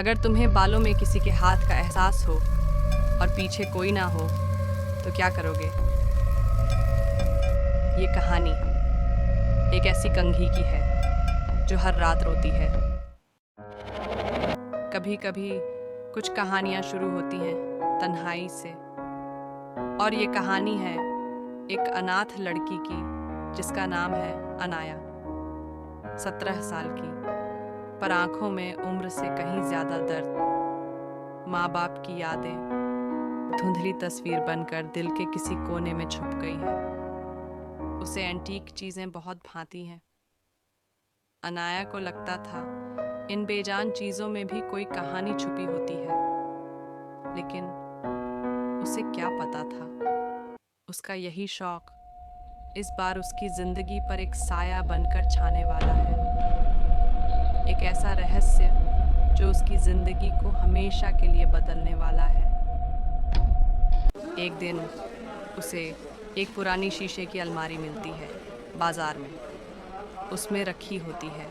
अगर तुम्हें बालों में किसी के हाथ का एहसास हो और पीछे कोई ना हो तो क्या करोगे? ये कहानी एक ऐसी कंघी की है जो हर रात रोती है। कभी कभी कुछ कहानियां शुरू होती हैं तन्हाई से, और ये कहानी है एक अनाथ लड़की की जिसका नाम है अनाया। 17 साल की, पर आंखों में उम्र से कहीं ज्यादा दर्द। माँ बाप की यादें धुंधली तस्वीर बनकर दिल के किसी कोने में छुप गई हैं। उसे एंटीक चीजें बहुत भाती हैं। अनाया को लगता था इन बेजान चीजों में भी कोई कहानी छुपी होती है, लेकिन उसे क्या पता था उसका यही शौक इस बार उसकी जिंदगी पर एक साया बनकर छाने वाला है। एक ऐसा रहस्य जो उसकी जिंदगी को हमेशा के लिए बदलने वाला है। एक दिन उसे एक पुरानी शीशे की अलमारी मिलती है बाजार में। उसमें रखी होती है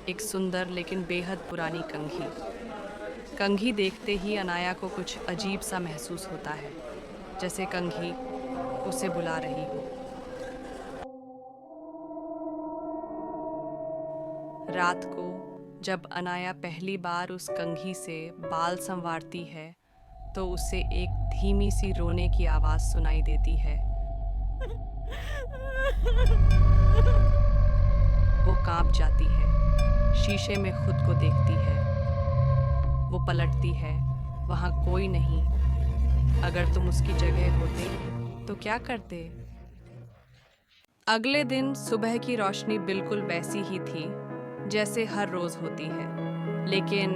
एक सुंदर लेकिन बेहद पुरानी कंघी। कंघी देखते ही अनाया को कुछ अजीब सा महसूस होता है, जैसे कंघी उसे बुला रही हो। रात को जब अनाया पहली बार उस कंघी से बाल संवारती है तो उसे एक धीमी सी रोने की आवाज सुनाई देती है। वो कांप जाती है, शीशे में खुद को देखती है। वो पलटती है, वहां कोई नहीं। अगर तुम उसकी जगह होते तो क्या करते? अगले दिन सुबह की रोशनी बिल्कुल वैसी ही थी जैसे हर रोज होती है, लेकिन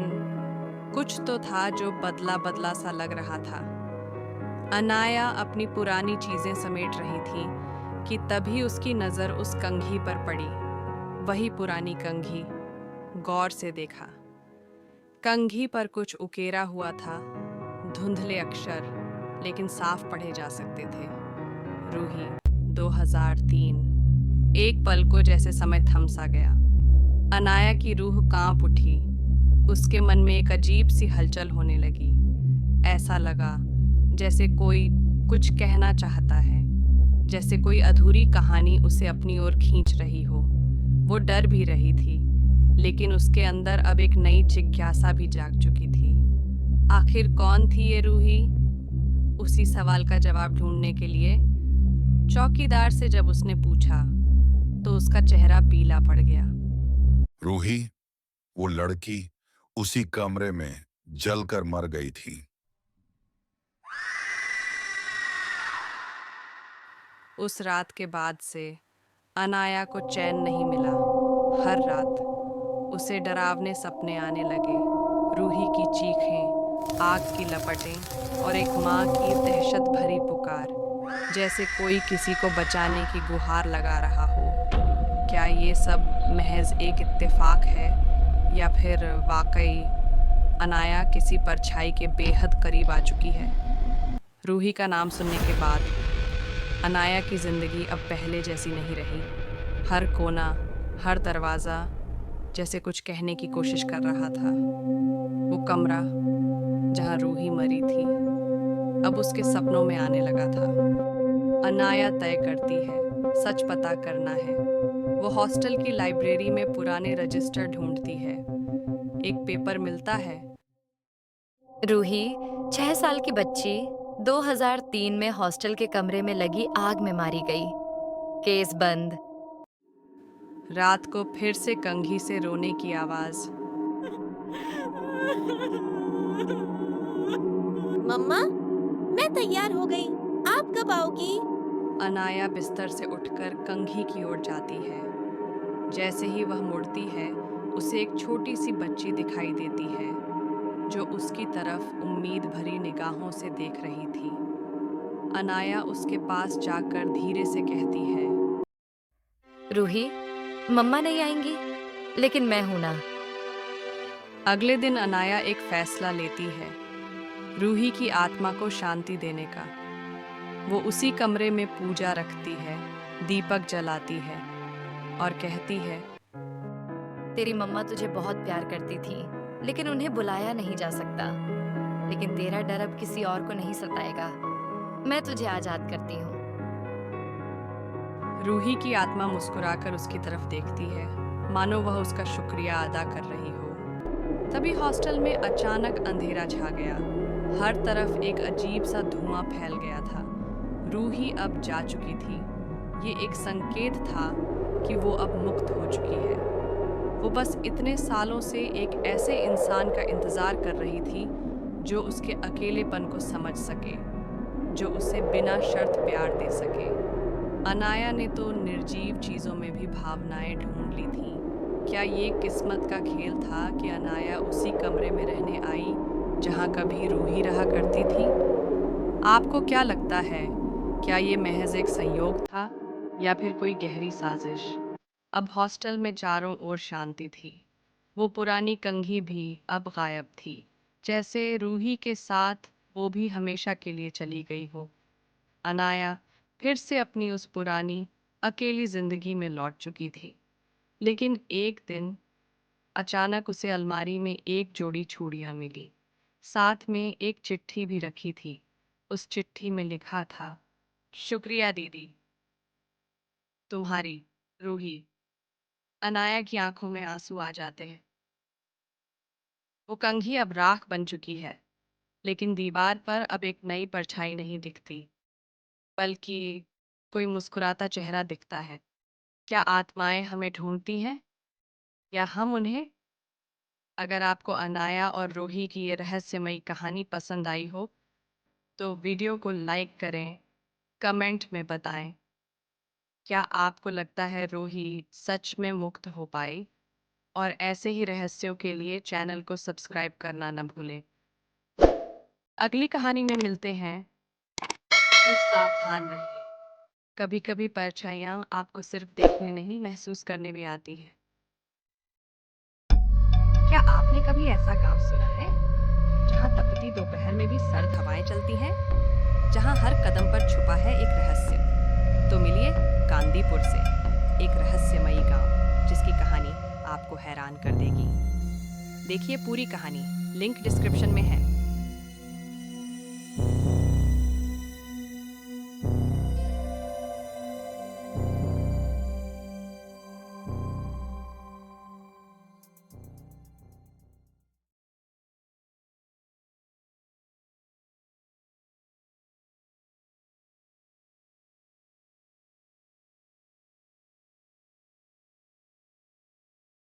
कुछ तो था जो बदला बदला सा लग रहा था। अनाया अपनी पुरानी चीजें समेट रही थी कि तभी उसकी नजर उस कंघी पर पड़ी। वही पुरानी कंघी। गौर से देखा, कंघी पर कुछ उकेरा हुआ था, धुंधले अक्षर लेकिन साफ पढ़े जा सकते थे। रूही 2003। एक पल को जैसे समय थम सा गया। अनाया की रूह कांप उठी। उसके मन में एक अजीब सी हलचल होने लगी। ऐसा लगा जैसे कोई कुछ कहना चाहता है, जैसे कोई अधूरी कहानी उसे अपनी ओर खींच रही हो। वो डर भी रही थी, लेकिन उसके अंदर अब एक नई जिज्ञासा भी जाग चुकी थी। आखिर कौन थी ये रूही? उसी सवाल का जवाब ढूंढने के लिए चौकीदार से जब उसने पूछा तो उसका चेहरा पीला पड़ गया। रूही, वो लड़की उसी कमरे में जलकर मर गई थी। उस रात के बाद से अनाया को चैन नहीं मिला। हर रात उसे डरावने सपने आने लगे। रूही की चीखें, आग की लपटें और एक माँ की दहशत भरी पुकार, जैसे कोई किसी को बचाने की गुहार लगा रहा हो। क्या ये सब महज एक इत्तेफाक है या फिर वाकई अनाया किसी परछाई के बेहद करीब आ चुकी है? रूही का नाम सुनने के बाद अनाया की जिंदगी अब पहले जैसी नहीं रही। हर कोना, हर दरवाज़ा जैसे कुछ कहने की कोशिश कर रहा था। वो कमरा जहाँ रूही मरी थी अब उसके सपनों में आने लगा था। अनाया तय करती है सच पता करना है। वो हॉस्टल की लाइब्रेरी में पुराने रजिस्टर ढूंढती है। एक पेपर मिलता है। रूही 6 साल की बच्ची 2003 में हॉस्टल के कमरे में लगी आग में मारी गई। केस बंद। रात को फिर से कंघी से रोने की आवाज। मम्मा, मैं तैयार हो गई। आप कब आओगी? अनाया बिस्तर से उठकर कंघी की ओर जाती है। जैसे ही वह मुड़ती है उसे एक छोटी सी बच्ची दिखाई देती है जो उसकी तरफ उम्मीद भरी निगाहों से देख रही थी। अनाया उसके पास जाकर धीरे से कहती है, रूही, मम्मा नहीं आएंगी, लेकिन मैं हूं ना। अगले दिन अनाया एक फैसला लेती है, रूही की आत्मा को शांति देने का। वो उसी कमरे में पूजा रखती है, दीपक जलाती है और कहती है, तेरी मम्मा तुझे बहुत प्यार करती थी। लेकिन उन्हें बुलाया नहीं जा सकता। लेकिन तेरा डर अब किसी और को नहीं सताएगा। मैं तुझे आजाद करती हूँ। रूही की आत्मा मुस्कुराकर उसकी तरफ देखती है, मानो वह उसका शुक्रिया अदा कर रही हो। तभी हॉस्टल में अचानक अंधेरा छा गया। हर तरफ एक अजीब सा धुआं फैल गया था। रूही अब जा चुकी थी। ये एक संकेत था कि वो अब मुक्त हो चुकी है। वो बस इतने सालों से एक ऐसे इंसान का इंतजार कर रही थी जो उसके अकेलेपन को समझ सके, जो उसे बिना शर्त प्यार दे सके। अनाया ने तो निर्जीव चीज़ों में भी भावनाएं ढूंढ ली थीं। क्या ये किस्मत का खेल था कि अनाया उसी कमरे में रहने आई जहां कभी रूही रहा करती थी? आपको क्या लगता है, क्या ये महज एक संयोग था या फिर कोई गहरी साजिश? अब हॉस्टल में चारों ओर शांति थी। वो पुरानी कंघी भी अब गायब थी, जैसे रूही के साथ वो भी हमेशा के लिए चली गई हो। अनाया फिर से अपनी उस पुरानी अकेली जिंदगी में लौट चुकी थी। लेकिन एक दिन अचानक उसे अलमारी में एक जोड़ी चूड़ियां मिली। साथ में एक चिट्ठी भी रखी थी। उस चिट्ठी में लिखा था, शुक्रिया दीदी, तुम्हारी रूही। अनाया की आंखों में आंसू आ जाते हैं। वो कंघी अब राख बन चुकी है, लेकिन दीवार पर अब एक नई परछाई नहीं दिखती, बल्कि कोई मुस्कुराता चेहरा दिखता है। क्या आत्माएं हमें ढूंढती हैं या हम उन्हें? अगर आपको अनाया और रूही की ये रहस्यमयी कहानी पसंद आई हो तो वीडियो को लाइक करें, कमेंट में बताएं, क्या आपको लगता है रूही सच में मुक्त हो पाई? और ऐसे ही रहस्यों के लिए चैनल को सब्सक्राइब करना न भूलें। अगली कहानी में मिलते हैं। तो सावधान रहें। कभी कभी परछाइयाँ आपको सिर्फ देखने नहीं, महसूस करने भी आती है। क्या आपने कभी ऐसा गांव सुना है जहां तपती दोपहर में भी सर्द हवाएं चलती हैं, जहां हर कदम पर छुपा है एक रहस्य? तो मिलिए कांदीपुर से, एक रहस्यमयी गांव जिसकी कहानी आपको हैरान कर देगी। देखिए पूरी कहानी, लिंक डिस्क्रिप्शन में है।